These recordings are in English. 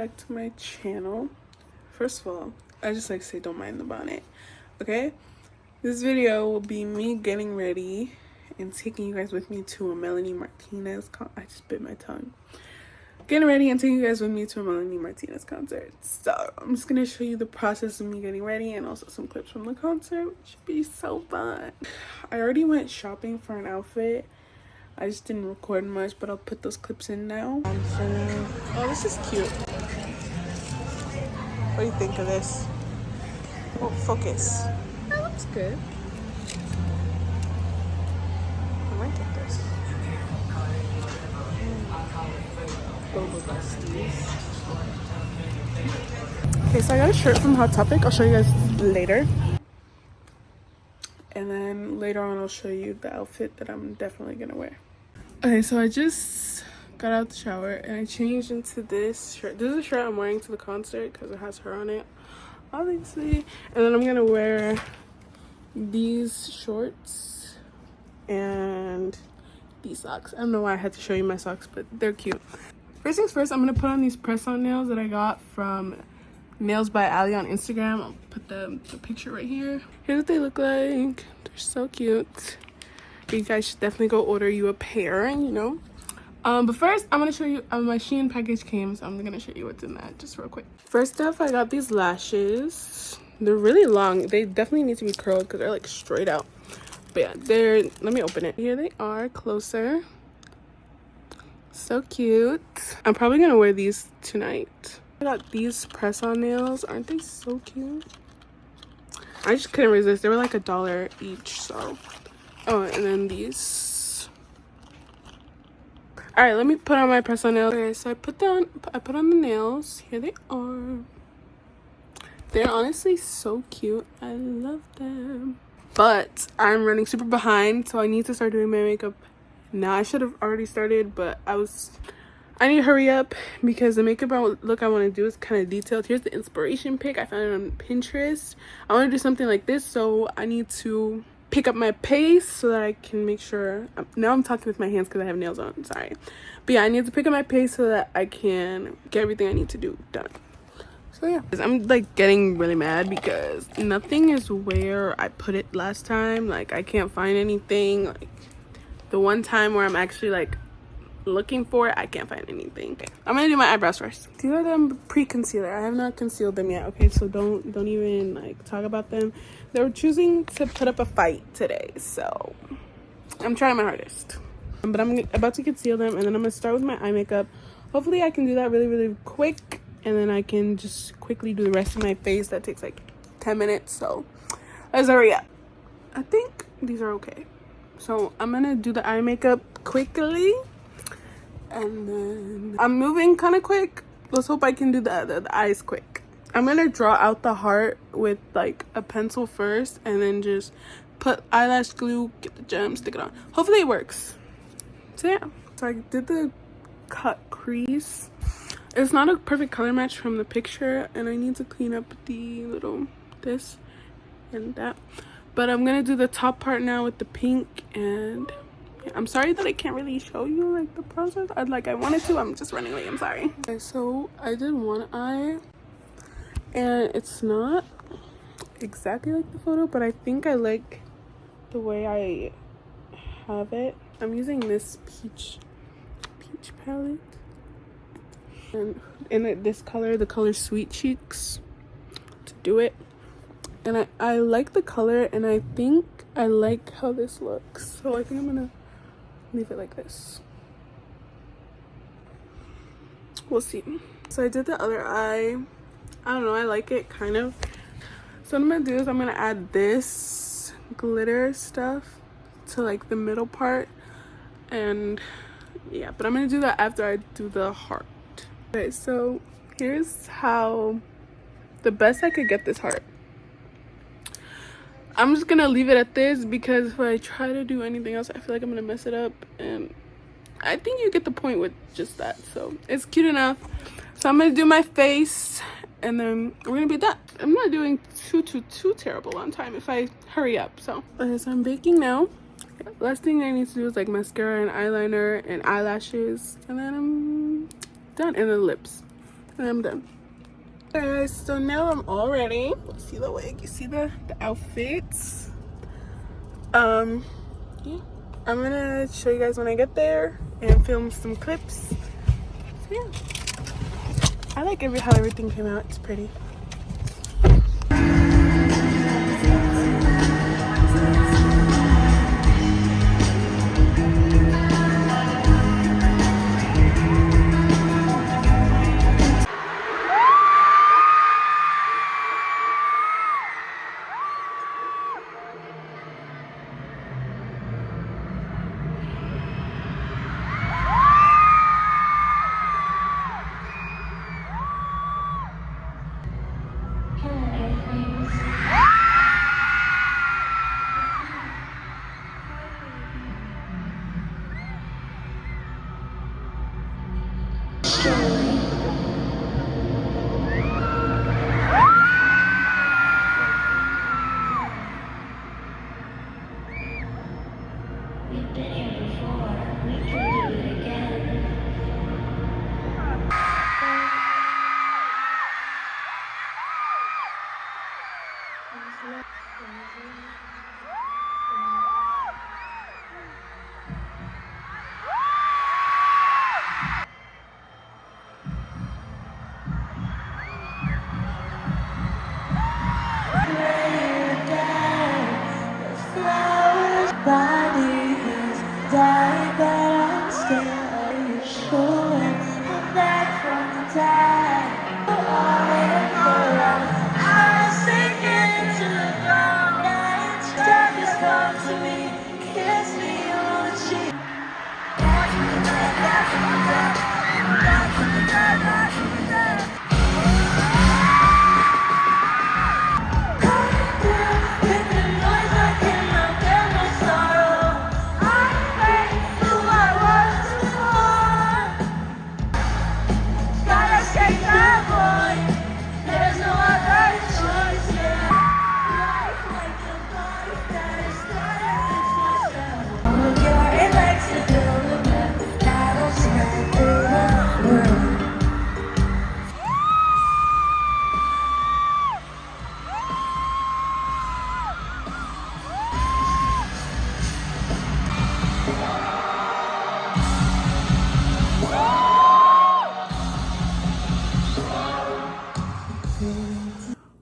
back to my channel. First of all, I just like to say don't mind the bonnet, okay? This video will be me getting ready and taking you guys with me to a Melanie Martinez I just bit my tongue. Getting ready and taking you guys with me to a Melanie Martinez concert. So I'm just gonna show you the process of me getting ready and also some clips from the concert, which should be so fun. I already went shopping for an outfit. I just didn't record much, but I'll put those clips in now. Oh, this is cute. What do you think of this? Oh, focus. That looks good. I might get this. Okay, so I got a shirt from Hot Topic. I'll show you guys later. And then later on, I'll show you the outfit that I'm definitely gonna wear. Okay, so I just got out the shower and I changed into this shirt. This is a shirt I'm wearing to the concert because it has her on it, obviously. And then I'm gonna wear these shorts and these socks. I don't know why I had to show you my socks, but they're cute. First things first, I'm gonna put on these press-on nails that I got from Nails by Ali on Instagram. I'll put the picture right here. Here's what they look like. They're so cute. You guys should definitely go order you a pair, you know. But first, I'm gonna show you my Shein package came, so I'm gonna show you what's in that just real quick. First off, I got these lashes. They're really long. They definitely need to be curled because they're like straight out. But yeah, let me open it. Here they are, closer. So cute. I'm probably gonna wear these tonight. I got these press-on nails. Aren't they so cute? I just couldn't resist. They were like $1 each, so. Oh, and then these. All right, let me put on my press-on nails. Okay, so I put on the nails. Here they are. They're honestly so cute. I love them. But I'm running super behind, so I need to start doing my makeup now. I should have already started, but I need to hurry up because the makeup look I want to do is kind of detailed. Here's the inspiration pic. I found it on Pinterest. I want to do something like this, so I need to pick up my pace so that I can make sure. Now I'm talking with my hands because I have nails on. Sorry. But yeah, I need to pick up my pace so that I can get everything I need to do done. So yeah, I'm like getting really mad because nothing is where I put it last time. Like I can't find anything. Like the one time where I'm actually like looking for it, I can't find anything. Okay, I'm gonna do my eyebrows first. These are them pre-concealer. I have not concealed them yet. Okay, so don't even like talk about them. They were choosing to put up a fight today, so I'm trying my hardest. But I'm about to conceal them, and then I'm gonna start with my eye makeup. Hopefully I can do that really quick, and then I can just quickly do the rest of my face. That takes like 10 minutes, so let's hurry up. I think these are okay. So I'm gonna do the eye makeup quickly, and then I'm moving kind of quick. Let's hope I can do the eyes quick. I'm gonna draw out the heart with like a pencil first, and then just put eyelash glue, get the gem, stick it on. Hopefully it works. So yeah, so I did the cut crease. It's not a perfect color match from the picture, and I need to clean up the little this and that. But I'm gonna do the top part now with the pink, and yeah, I'm sorry that I can't really show you like the process. I wanted to. I'm just running late. I'm sorry. Okay, so I did one eye, and it's not exactly like the photo, but I think I like the way I have it. I'm using this peach palette, and in this color, the color Sweet Cheeks, to do it. And I like the color, and I think I like how this looks. So I think I'm gonna leave it like this. We'll see. So I did the other eye. I don't know, I like it kind of. So what I'm gonna do is I'm gonna add this glitter stuff to like the middle part. And yeah, but I'm gonna do that after I do the heart. Okay, so here's how the best I could get this heart. I'm just gonna leave it at this because if I try to do anything else, I feel like I'm gonna mess it up, and I think you get the point with just that. So it's cute enough. So I'm gonna do my face, and then we're gonna be done. I'm not doing too terrible on time if I hurry up. So okay, so I'm baking now. Last thing I need to do is like mascara and eyeliner and eyelashes, and then I'm done. And the lips. and I'm done. Guys, so now I'm all ready. You see the wig, you see the outfits. Yeah, I'm gonna show you guys when I get there and film some clips. So yeah, I like how everything came out. It's pretty.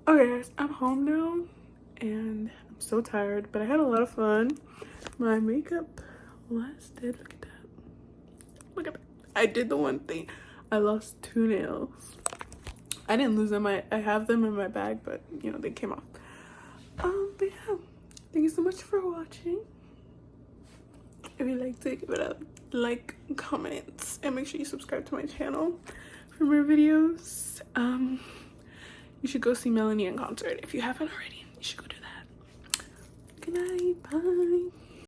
Okay guys, I'm home now and I'm so tired, but I had a lot of fun. My makeup lasted. Look at that. Look at that. I did the one thing. I lost 2 nails. I didn't lose them. I have them in my bag, but you know, they came off. But yeah, thank you so much for watching. If you liked it, give it a like, comments, and make sure you subscribe to my channel for more videos. You should go see Melanie in concert if you haven't already. You should go do that. Good night. Bye.